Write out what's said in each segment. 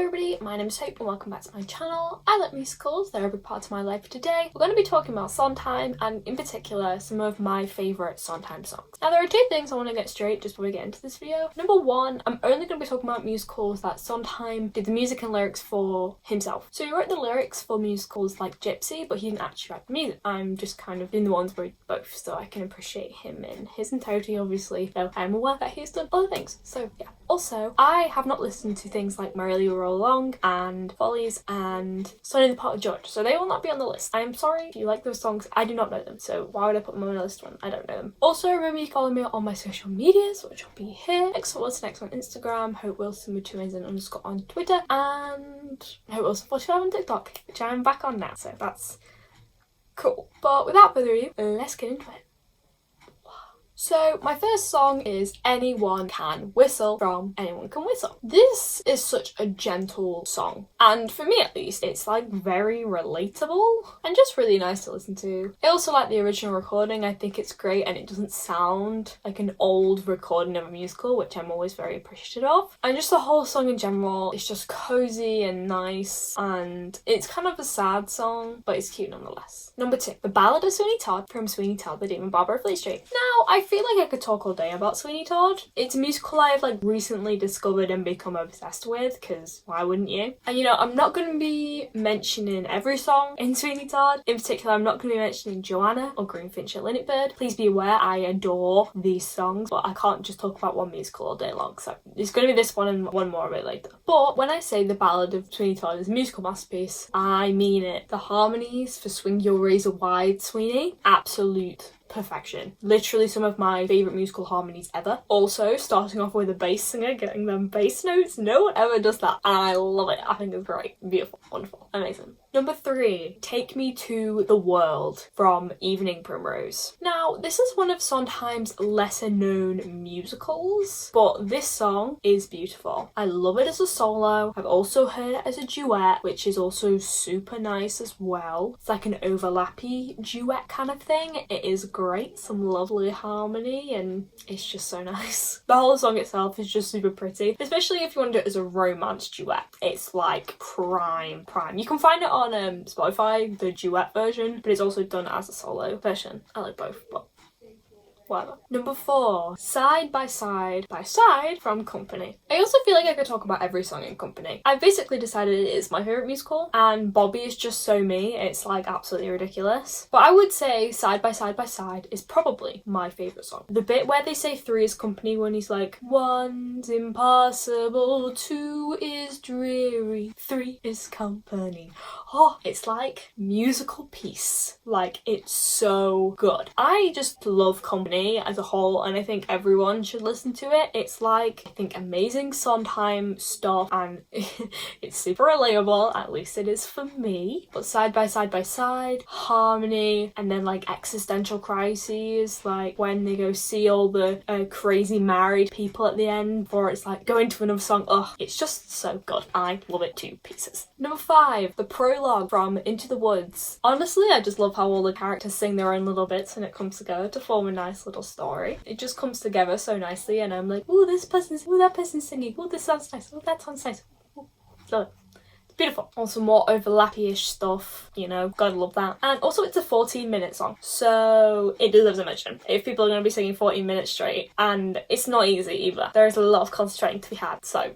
everybody, my name is Hope and welcome back to my channel. I like musicals, they're a big part of my life. Today we're going to be talking about Sondheim and in particular some of my favourite Sondheim songs. Now there are two things I want to get straight just before we get into this video. Number one, I'm only going to be talking about musicals that Sondheim did the music and lyrics for himself. So he wrote the lyrics for musicals like Gypsy, but he didn't actually write the music. I'm just kind of doing the ones where he did both so I can appreciate him in his entirety, obviously, though I'm aware that he's done other things. So yeah. Also, I have not listened to things like Merrily We Roll Along and Follies and Sonny the Pot of George, so they will not be on the list. I am sorry if you like those songs, I do not know them, so why would I put them on my list when I don't know them? Also, remember you can follow me on my social medias, which will be here. Next on Instagram, Hope Wilson with 2 N's and _ on Twitter, and Hope Wilson 45 on TikTok, which I am back on now, so that's cool. But without further ado, let's get into it. So my first song is Anyone Can Whistle from Anyone Can Whistle. This is such a gentle song, and for me at least it's like very relatable and just really nice to listen to. I also like the original recording. I think it's great and it doesn't sound like an old recording of a musical, which I'm always very appreciative of. And just the whole song in general is just cozy and nice, and it's kind of a sad song but it's cute nonetheless. Number 2, The Ballad of Sweeney Todd from Sweeney Todd, The Demon Barber of Fleet Street. Now I feel like I could talk all day about Sweeney Todd. It's a musical I've like recently discovered and become obsessed with, because why wouldn't you? And you know, I'm not going to be mentioning every song in Sweeney Todd. In particular, I'm not going to be mentioning Joanna or Greenfinch at Linnetbird. Please be aware I adore these songs, but I can't just talk about one musical all day long, so it's going to be this one and one more a bit later. But when I say The Ballad of Sweeney Todd is a musical masterpiece, I mean it. The harmonies for Swing Your Razor Wide, Sweeney, absolute perfection. Literally some of my favourite musical harmonies ever. Also, starting off with a bass singer, getting them bass notes. No one ever does that, and I love it. I think it's great, beautiful, wonderful, amazing. Number 3, Take Me to the World from Evening Primrose. Now, this is one of Sondheim's lesser known musicals, but this song is beautiful. I love it as a solo. I've also heard it as a duet, which is also super nice as well. It's like an overlappy duet kind of thing. It is great, some lovely harmony, and it's just so nice. The whole song itself is just super pretty, especially if you want to do it as a romance duet. It's like prime. You can find it on Spotify, the duet version, but it's also done as a solo version. I like both, but whatever. Number 4, Side by Side from Company. I also feel like I could talk about every song in Company. I've basically decided it is my favourite musical, and Bobby is just so me, it's like absolutely ridiculous. But I would say Side by Side is probably my favourite song. The bit where they say 3 is company, when he's like, 1's impossible, 2 is dreary, 3 is company. Oh, it's like musical peace. Like, it's so good. I just love Company as a whole, and I think everyone should listen to it. It's like, I think, amazing Sondheim stuff, and it's super relatable, at least it is for me. But Side by Side, harmony, and then like existential crises, like when they go see all the crazy married people at the end, or it's like going to another song. Oh, it's just so good. I love it to pieces. Number 5, the prologue from Into the Woods. Honestly, I just love how all the characters sing their own little bits and it comes together to form a nice little story. It just comes together so nicely, and I'm like, oh, that person's singing, oh, this sounds nice, oh, that sounds nice. Ooh, love it. It's beautiful. Also more overlappy-ish stuff, you know, gotta love that. And also it's a 14-minute song, so it deserves a mention. If people are going to be singing 14 minutes straight, and it's not easy either, there is a lot of concentrating to be had, so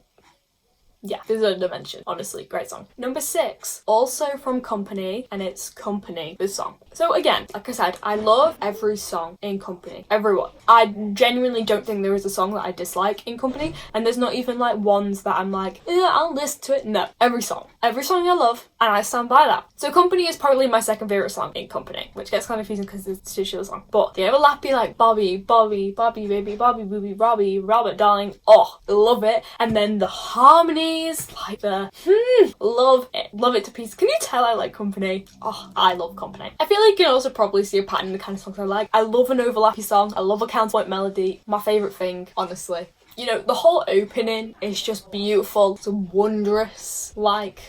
yeah, deserves a mention. Honestly, great song. Number 6, also from Company, and it's Company, this song. So again, like I said, I love every song in Company. Everyone. I genuinely don't think there is a song that I dislike in Company, and there's not even like ones that I'm like, I'll listen to it. No, every song I love, and I stand by that. So Company is probably my second favourite song in Company, which gets kind of confusing because it's two short songs. But the overlappy like Bobby, baby, Bobby, booby, Robbie, Robert, darling. Oh, love it. And then the harmony, like the love it to pieces. Can you tell I like Company? Oh, I love Company. I feel like you can also probably see a pattern in the kind of songs I like. I love an overlappy song. I love a counterpoint melody. My favourite thing, honestly. You know, the whole opening is just beautiful. It's wondrous. Like,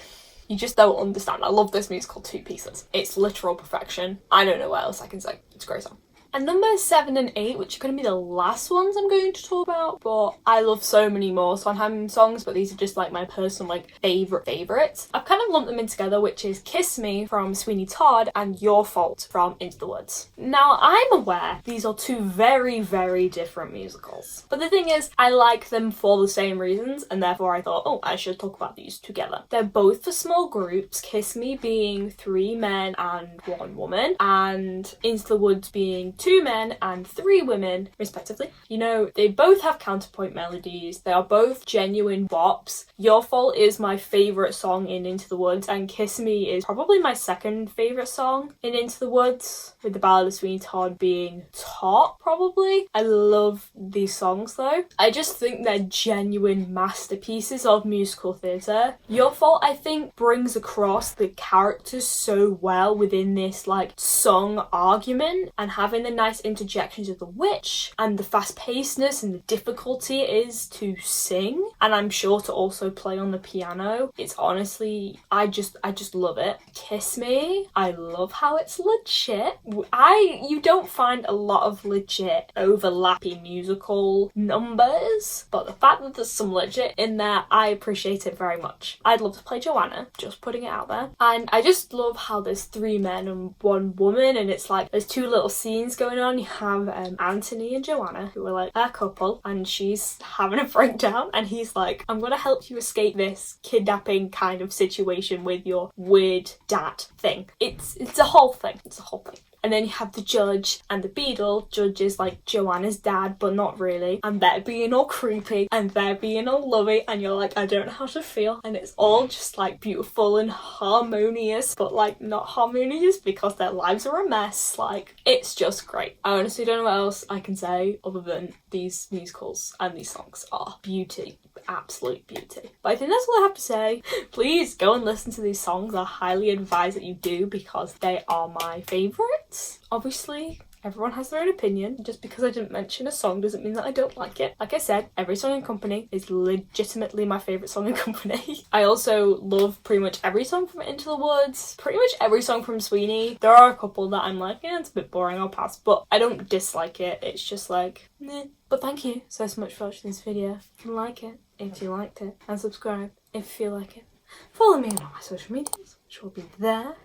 you just don't understand. I love this musical to pieces. It's literal perfection. I don't know what else I can say. It's a great song. And numbers 7 and 8, which are going to be the last ones I'm going to talk about, but I love so many more Sondheim songs, but these are just like my personal like favourites. I've kind of lumped them in together, which is Kiss Me from Sweeney Todd and Your Fault from Into the Woods. Now, I'm aware these are two very, very different musicals, but the thing is, I like them for the same reasons, and therefore I thought, oh, I should talk about these together. They're both for small groups, Kiss Me being 3 men and 1 woman, and Into the Woods being 2 men and 3 women, respectively. You know, they both have counterpoint melodies, they are both genuine bops. Your Fault is my favourite song in Into the Woods, and Kiss Me is probably my second favourite song in Into the Woods, with the Ballad of Sweeney Todd being top, probably. I love these songs though. I just think they're genuine masterpieces of musical theatre. Your Fault, I think, brings across the characters so well within this like song argument, and having the nice interjections of the witch and the fast-pacedness and the difficulty it is to sing, and I'm sure to also play on the piano. It's honestly, I just love it. Kiss Me, I love how it's legit. You don't find a lot of legit overlapping musical numbers, but the fact that there's some legit in there, I appreciate it very much. I'd love to play Joanna, just putting it out there. And I just love how there's 3 men and 1 woman, and it's like there's 2 little scenes going on. You have Anthony and Joanna, who are like a couple, and she's having a breakdown, and he's like, I'm gonna help you escape this kidnapping kind of situation with your weird dad thing. It's a whole thing. It's a whole thing. And then you have the judge and the beadle. Judge is like Joanna's dad, but not really. And they're being all creepy and they're being all lovey, and you're like, I don't know how to feel. And it's all just like beautiful and harmonious, but like not harmonious because their lives are a mess. Like, it's just great. I honestly don't know what else I can say other than these musicals and these songs are beauty. Absolute beauty. But I think that's all I have to say. Please go and listen to these songs. I highly advise that you do, because they are my favourites. Obviously, everyone has their own opinion. Just because I didn't mention a song doesn't mean that I don't like it. Like I said, every song in Company is legitimately my favourite song in Company. I also love pretty much every song from Into the Woods, pretty much every song from Sweeney. There are a couple that I'm like, yeah, it's a bit boring, I'll pass, but I don't dislike it. It's just like, meh. But thank you so much for watching this video. If you like it, if you liked it, and subscribe if you feel like it. Follow me on all my social medias, which will be there.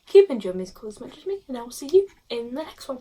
Keep enjoying musical as much as me, and I will see you in the next one.